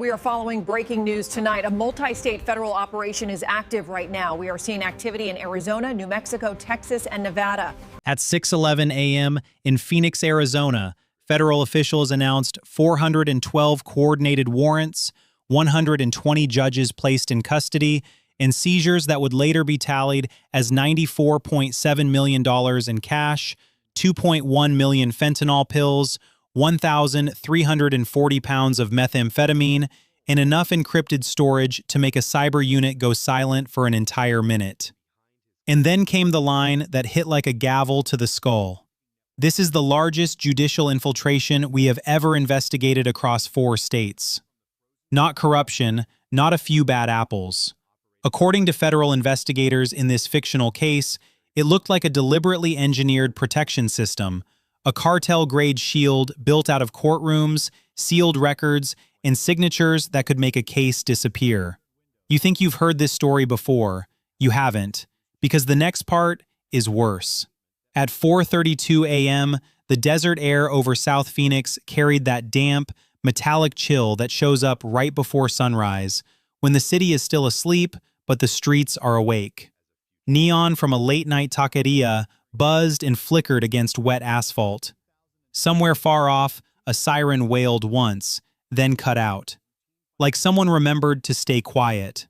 We are following breaking news tonight. A multi-state federal operation is active right now. We are seeing activity in Arizona, New Mexico, Texas, and Nevada. At 6:11 a.m. in Phoenix, Arizona, federal officials announced 412 coordinated warrants, 120 judges placed in custody, and seizures that would later be tallied as $94.7 million in cash, 2.1 million fentanyl pills, 1,340 pounds of methamphetamine, and enough encrypted storage to make a cyber unit go silent for an entire minute. And then came the line that hit like a gavel to the skull. This is the largest judicial infiltration we have ever investigated across 4 states. Not corruption, not a few bad apples. According to federal investigators in this fictional case, it looked like a deliberately engineered protection system, a cartel-grade shield built out of courtrooms, sealed records, and signatures that could make a case disappear. You think you've heard this story before. You haven't, because the next part is worse. At 4:32 a.m., the desert air over South Phoenix carried that damp, metallic chill that shows up right before sunrise, when the city is still asleep, but the streets are awake. Neon from a late-night taqueria buzzed and flickered against wet asphalt. Somewhere far off, a siren wailed once, then cut out. Like someone remembered to stay quiet.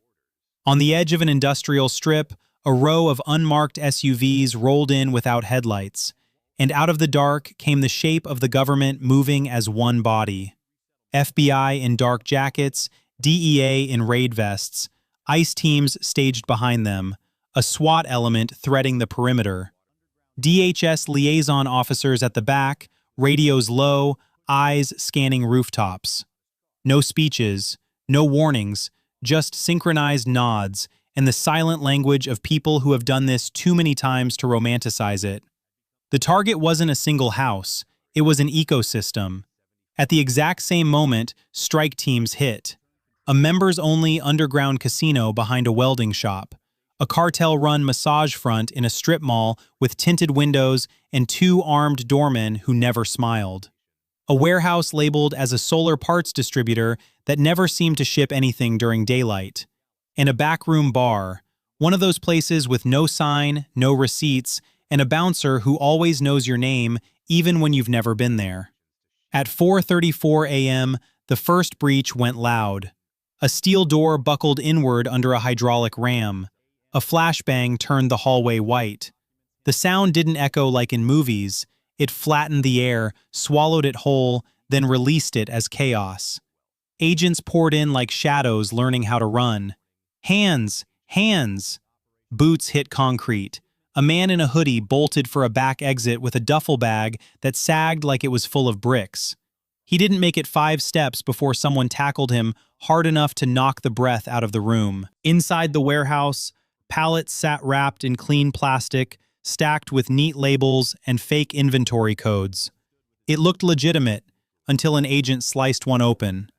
On the edge of an industrial strip, a row of unmarked SUVs rolled in without headlights, and out of the dark came the shape of the government moving as one body. FBI in dark jackets, DEA in raid vests, ICE teams staged behind them, a SWAT element threading the perimeter. DHS liaison officers at the back, radios low, eyes scanning rooftops. No speeches, no warnings, just synchronized nods and the silent language of people who have done this too many times to romanticize it. The target wasn't a single house, it was an ecosystem. At the exact same moment, strike teams hit. A members-only underground casino behind a welding shop. A cartel-run massage front in a strip mall with tinted windows and 2 armed doormen who never smiled. A warehouse labeled as a solar parts distributor that never seemed to ship anything during daylight. And a backroom bar, one of those places with no sign, no receipts, and a bouncer who always knows your name even when you've never been there. At 4:34 a.m., the first breach went loud. A steel door buckled inward under a hydraulic ram. A flashbang turned the hallway white. The sound didn't echo like in movies. It flattened the air, swallowed it whole, then released it as chaos. Agents poured in like shadows learning how to run. Hands! Hands! Boots hit concrete. A man in a hoodie bolted for a back exit with a duffel bag that sagged like it was full of bricks. He didn't make it 5 steps before someone tackled him hard enough to knock the breath out of the room. Inside the warehouse, pallets sat wrapped in clean plastic, stacked with neat labels and fake inventory codes. It looked legitimate until an agent sliced one open.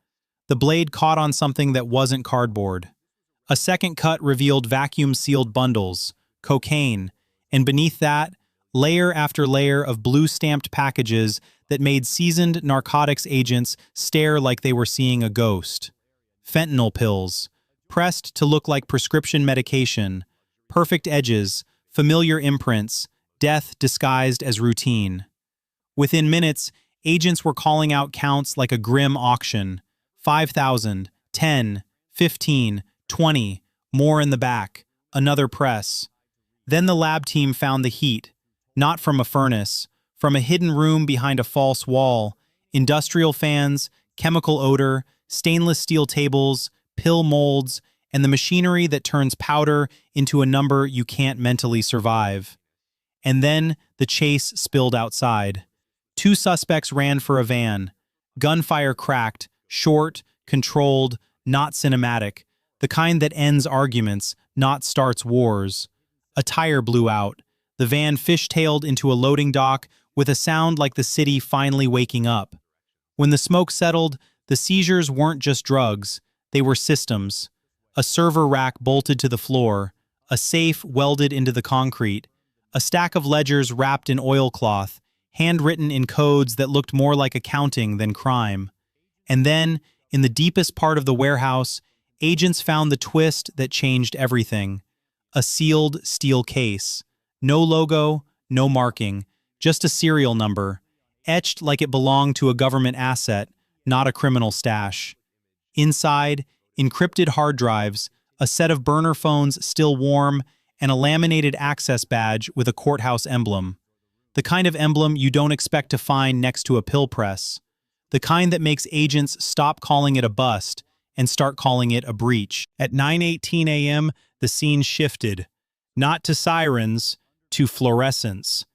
The blade caught on something that wasn't cardboard. A second cut revealed vacuum-sealed bundles, cocaine, and beneath that, layer after layer of blue-stamped packages that made seasoned narcotics agents stare like they were seeing a ghost. Fentanyl pills, pressed to look like prescription medication, perfect edges, familiar imprints, death disguised as routine. Within minutes, agents were calling out counts like a grim auction. 5,000, 10, 15, 20, more in the back, another press. Then the lab team found the heat, not from a furnace, from a hidden room behind a false wall, industrial fans, chemical odor, stainless steel tables, pill molds, and the machinery that turns powder into a number you can't mentally survive. And then the chase spilled outside. 2 suspects ran for a van. Gunfire cracked, short, controlled, not cinematic, the kind that ends arguments, not starts wars. A tire blew out. The van fishtailed into a loading dock with a sound like the city finally waking up. When the smoke settled, the seizures weren't just drugs, they were systems. A server rack bolted to the floor, a safe welded into the concrete, a stack of ledgers wrapped in oilcloth, handwritten in codes that looked more like accounting than crime. And then, In the deepest part of the warehouse, agents found the twist that changed everything. A sealed steel case. No logo, no marking, just a serial number, etched like it belonged to a government asset, not a criminal stash. Inside, encrypted hard drives, a set of burner phones still warm, and a laminated access badge with a courthouse emblem. The kind of emblem you don't expect to find next to a pill press. The kind that makes agents stop calling it a bust and start calling it a breach. At 9:18 a.m., the scene shifted, not to sirens, to fluorescence.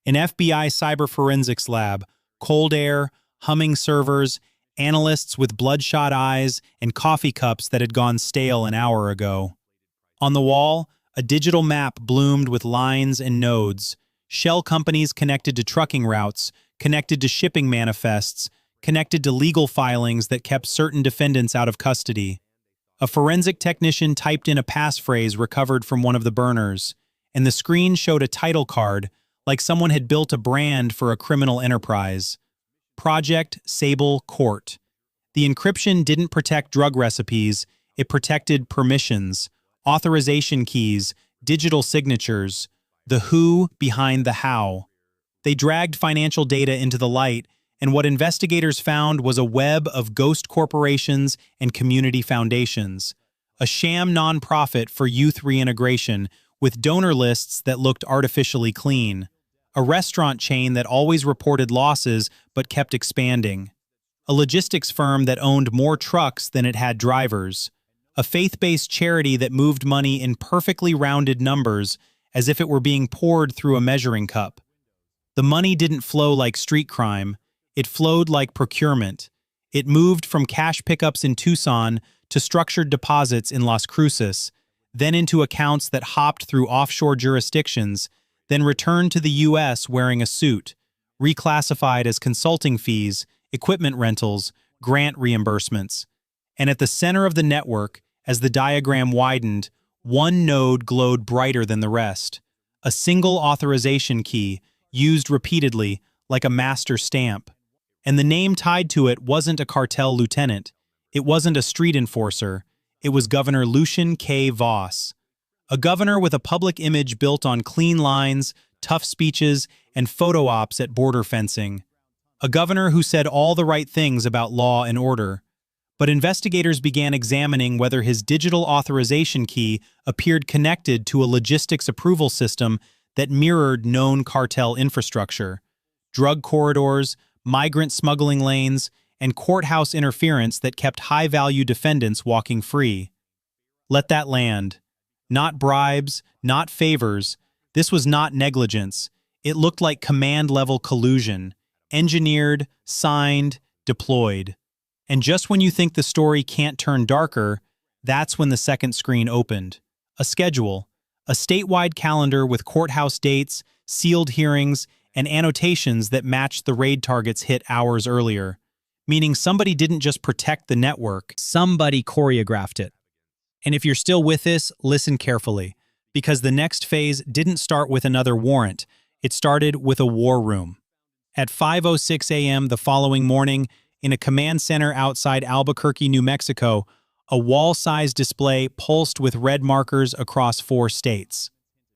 An FBI cyber forensics lab, cold air, humming servers, analysts with bloodshot eyes, and coffee cups that had gone stale an hour ago. On the wall, a digital map bloomed with lines and nodes, shell companies connected to trucking routes, connected to shipping manifests, connected to legal filings that kept certain defendants out of custody. A forensic technician typed in a passphrase recovered from one of the burners, and the screen showed a title card, like someone had built a brand for a criminal enterprise. Project Sable Court. The encryption didn't protect drug recipes, it protected permissions, authorization keys, digital signatures, the who behind the how. They dragged financial data into the light, and what investigators found was a web of ghost corporations and community foundations, a sham nonprofit for youth reintegration with donor lists that looked artificially clean, a restaurant chain that always reported losses but kept expanding, a logistics firm that owned more trucks than it had drivers, a faith-based charity that moved money in perfectly rounded numbers as if it were being poured through a measuring cup. The money didn't flow like street crime. It flowed like procurement. It moved from cash pickups in Tucson to structured deposits in Las Cruces, then into accounts that hopped through offshore jurisdictions, then returned to the U.S. wearing a suit, reclassified as consulting fees, equipment rentals, grant reimbursements. And at the center of the network, as the diagram widened, one node glowed brighter than the rest. A single authorization key, used repeatedly, like a master stamp. And the name tied to it wasn't a cartel lieutenant. It wasn't a street enforcer. It was Governor Lucian K. Voss. A governor with a public image built on clean lines, tough speeches, and photo ops at border fencing. A governor who said all the right things about law and order. But investigators began examining whether his digital authorization key appeared connected to a logistics approval system that mirrored known cartel infrastructure. Drug corridors, migrant smuggling lanes, and courthouse interference that kept high-value defendants walking free. Let that land. Not bribes, not favors. This was not negligence. It looked like command-level collusion. Engineered, signed, deployed. And just when you think the story can't turn darker, that's when the second screen opened. A schedule. A statewide calendar with courthouse dates, sealed hearings, and annotations that matched the raid targets hit hours earlier. Meaning somebody didn't just protect the network, somebody choreographed it. And if you're still with this, listen carefully, because the next phase didn't start with another warrant. It started with a war room. At 5:06 a.m. the following morning, in a command center outside Albuquerque, New Mexico, a wall-sized display pulsed with red markers across 4 states: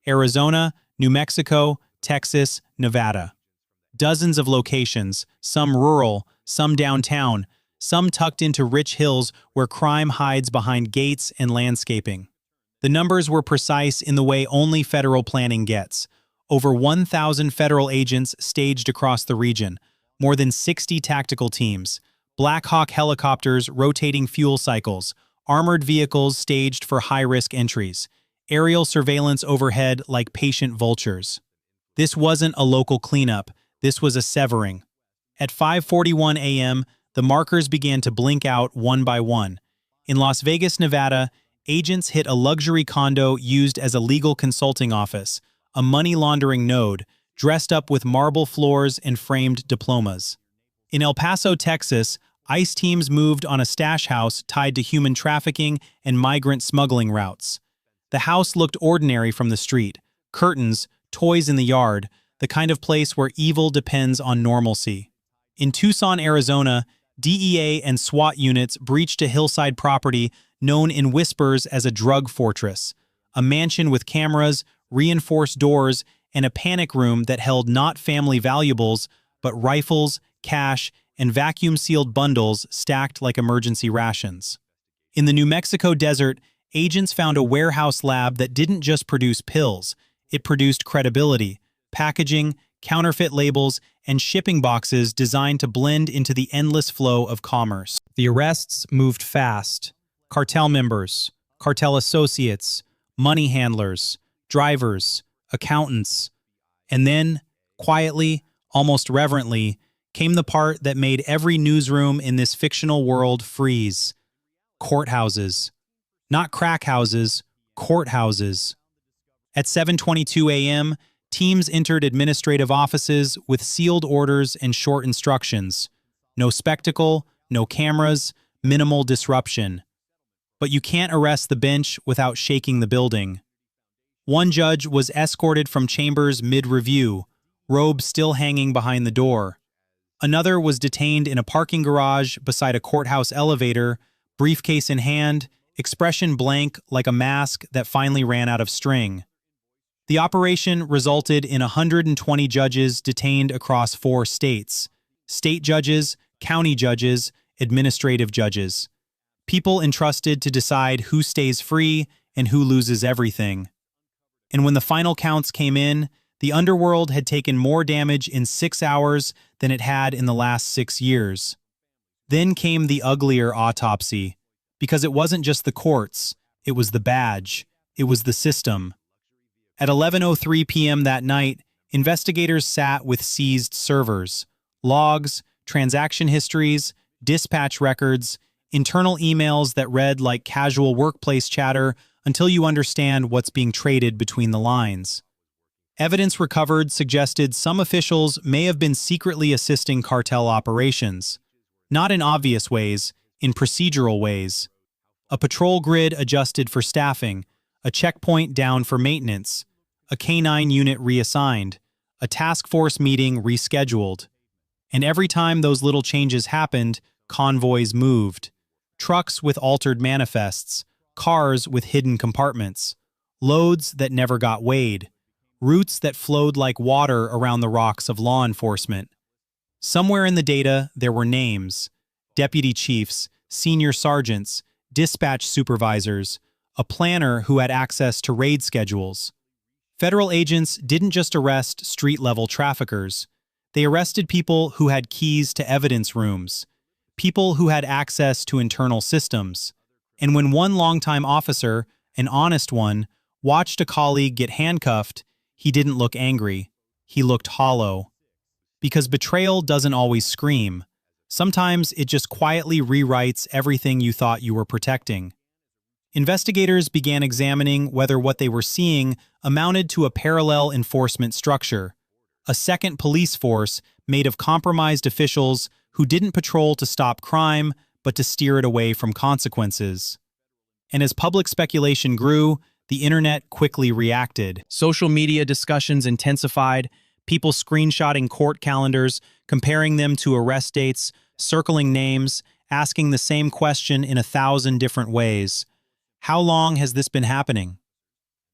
Arizona, New Mexico, Texas, Nevada. Dozens of locations, some rural, some downtown, some tucked into rich hills where crime hides behind gates and landscaping. The numbers were precise in the way only federal planning gets. Over 1,000 federal agents staged across the region, more than 60 tactical teams, Black Hawk helicopters rotating fuel cycles, armored vehicles staged for high-risk entries, aerial surveillance overhead like patient vultures. This wasn't a local cleanup, this was a severing. At 5:41 a.m., the markers began to blink out one by one. In Las Vegas, Nevada, agents hit a luxury condo used as a legal consulting office, a money laundering node, dressed up with marble floors and framed diplomas. In El Paso, Texas, ICE teams moved on a stash house tied to human trafficking and migrant smuggling routes. The house looked ordinary from the street. Curtains, toys in the yard, the kind of place where evil depends on normalcy. In Tucson, Arizona, DEA and SWAT units breached a hillside property known in whispers as a drug fortress, a mansion with cameras, reinforced doors, and a panic room that held not family valuables, but rifles, cash, and vacuum-sealed bundles stacked like emergency rations. In the New Mexico desert, agents found a warehouse lab that didn't just produce pills, it produced credibility, packaging, counterfeit labels, and shipping boxes designed to blend into the endless flow of commerce. The arrests moved fast. Cartel members, cartel associates, money handlers, drivers, accountants. And then, quietly, almost reverently, came the part that made every newsroom in this fictional world freeze. Courthouses. Not crack houses, courthouses. At 7:22 a.m., teams entered administrative offices with sealed orders and short instructions. No spectacle, no cameras, minimal disruption. But you can't arrest the bench without shaking the building. One judge was escorted from chambers mid-review, robe still hanging behind the door. Another was detained in a parking garage beside a courthouse elevator, briefcase in hand, expression blank like a mask that finally ran out of string. The operation resulted in 120 judges detained across 4 states: state judges, county judges, administrative judges. People entrusted to decide who stays free and who loses everything. And when the final counts came in, the underworld had taken more damage in 6 hours than it had in the last 6 years. Then came the uglier autopsy, because it wasn't just the courts, it was the badge, it was the system. At 11:03 p.m. that night, investigators sat with seized servers, logs, transaction histories, dispatch records, internal emails that read like casual workplace chatter until you understand what's being traded between the lines. Evidence recovered suggested some officials may have been secretly assisting cartel operations, not in obvious ways, in procedural ways. A patrol grid adjusted for staffing, a checkpoint down for maintenance, a K-9 unit reassigned, a task force meeting rescheduled. And every time those little changes happened, convoys moved. Trucks with altered manifests, cars with hidden compartments, loads that never got weighed, routes that flowed like water around the rocks of law enforcement. Somewhere in the data, there were names: deputy chiefs, senior sergeants, dispatch supervisors, a planner who had access to raid schedules. Federal agents didn't just arrest street-level traffickers. They arrested people who had keys to evidence rooms, people who had access to internal systems. And when one longtime officer, an honest one, watched a colleague get handcuffed, he didn't look angry. He looked hollow. Because betrayal doesn't always scream. Sometimes it just quietly rewrites everything you thought you were protecting. Investigators began examining whether what they were seeing amounted to a parallel enforcement structure, a second police force made of compromised officials who didn't patrol to stop crime, but to steer it away from consequences. And as public speculation grew, the internet quickly reacted. Social media discussions intensified, people screenshotting court calendars, comparing them to arrest dates, circling names, asking the same question in 1,000 different ways. How long has this been happening?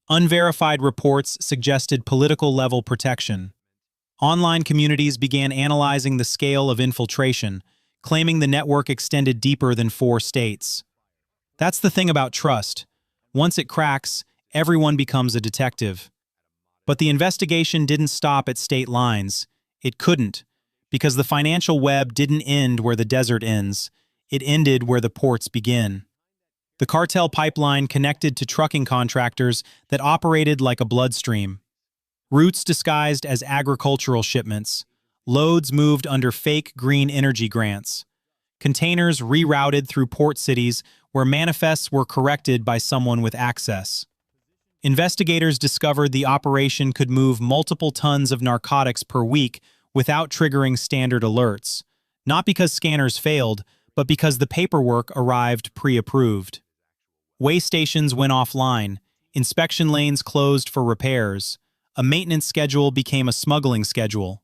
Unverified reports suggested political-level protection. Online communities began analyzing the scale of infiltration, claiming the network extended deeper than 4 states. That's the thing about trust. Once it cracks, everyone becomes a detective. But the investigation didn't stop at state lines. It couldn't, because the financial web didn't end where the desert ends. It ended where the ports begin. The cartel pipeline connected to trucking contractors that operated like a bloodstream. Routes disguised as agricultural shipments. Loads moved under fake green energy grants. Containers rerouted through port cities where manifests were corrected by someone with access. Investigators discovered the operation could move multiple tons of narcotics per week without triggering standard alerts, not because scanners failed, but because the paperwork arrived pre-approved. Weigh stations went offline, inspection lanes closed for repairs, a maintenance schedule became a smuggling schedule.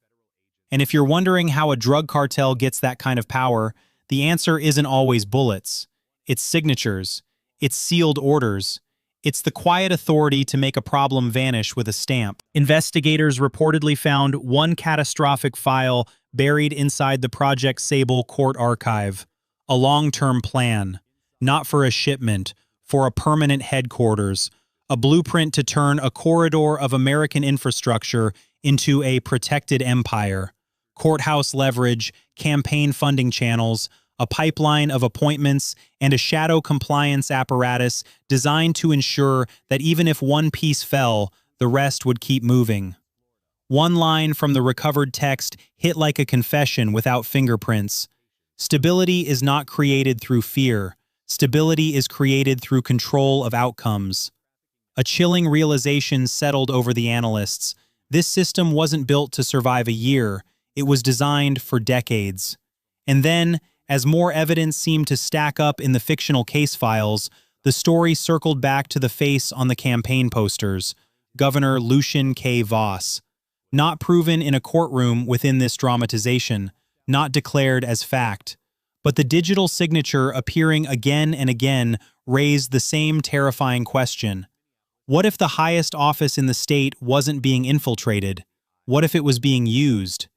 And if you're wondering how a drug cartel gets that kind of power, the answer isn't always bullets. It's signatures. It's sealed orders. It's the quiet authority to make a problem vanish with a stamp. Investigators reportedly found one catastrophic file buried inside the Project Sable court archive. A long-term plan. Not for a shipment, for a permanent headquarters. A blueprint to turn a corridor of American infrastructure into a protected empire. Courthouse leverage, campaign funding channels, a pipeline of appointments, and a shadow compliance apparatus designed to ensure that even if one piece fell, the rest would keep moving. One line from the recovered text hit like a confession without fingerprints. Stability is not created through fear. Stability is created through control of outcomes. A chilling realization settled over the analysts. This system wasn't built to survive a year. It was designed for decades. And then, as more evidence seemed to stack up in the fictional case files, the story circled back to the face on the campaign posters, Governor Lucian K. Voss. Not proven in a courtroom within this dramatization, not declared as fact. But the digital signature appearing again and again raised the same terrifying question. What if the highest office in the state wasn't being infiltrated? What if it was being used?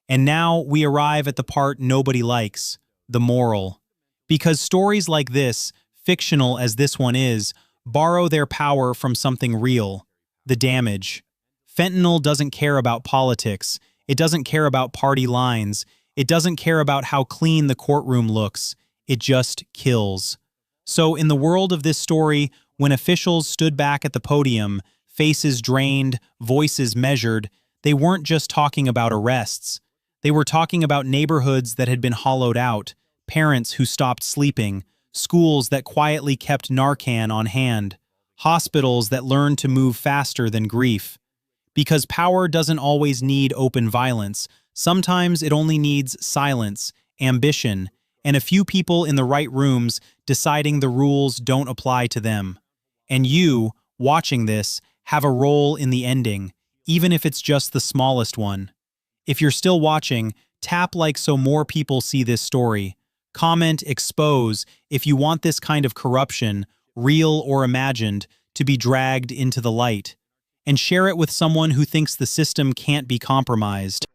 And now we arrive at the part nobody likes. The moral. Because stories like this, fictional as this one is, borrow their power from something real. The damage. Fentanyl doesn't care about politics. It doesn't care about party lines. It doesn't care about how clean the courtroom looks. It just kills. So in the world of this story, when officials stood back at the podium, faces drained, voices measured, they weren't just talking about arrests. They were talking about neighborhoods that had been hollowed out, parents who stopped sleeping, schools that quietly kept Narcan on hand, hospitals that learned to move faster than grief. Because power doesn't always need open violence. Sometimes it only needs silence, ambition, and a few people in the right rooms deciding the rules don't apply to them. And you, watching this, have a role in the ending, even if it's just the smallest one. If you're still watching, tap like so more people see this story. Comment, expose, if you want this kind of corruption, real or imagined, to be dragged into the light. And share it with someone who thinks the system can't be compromised.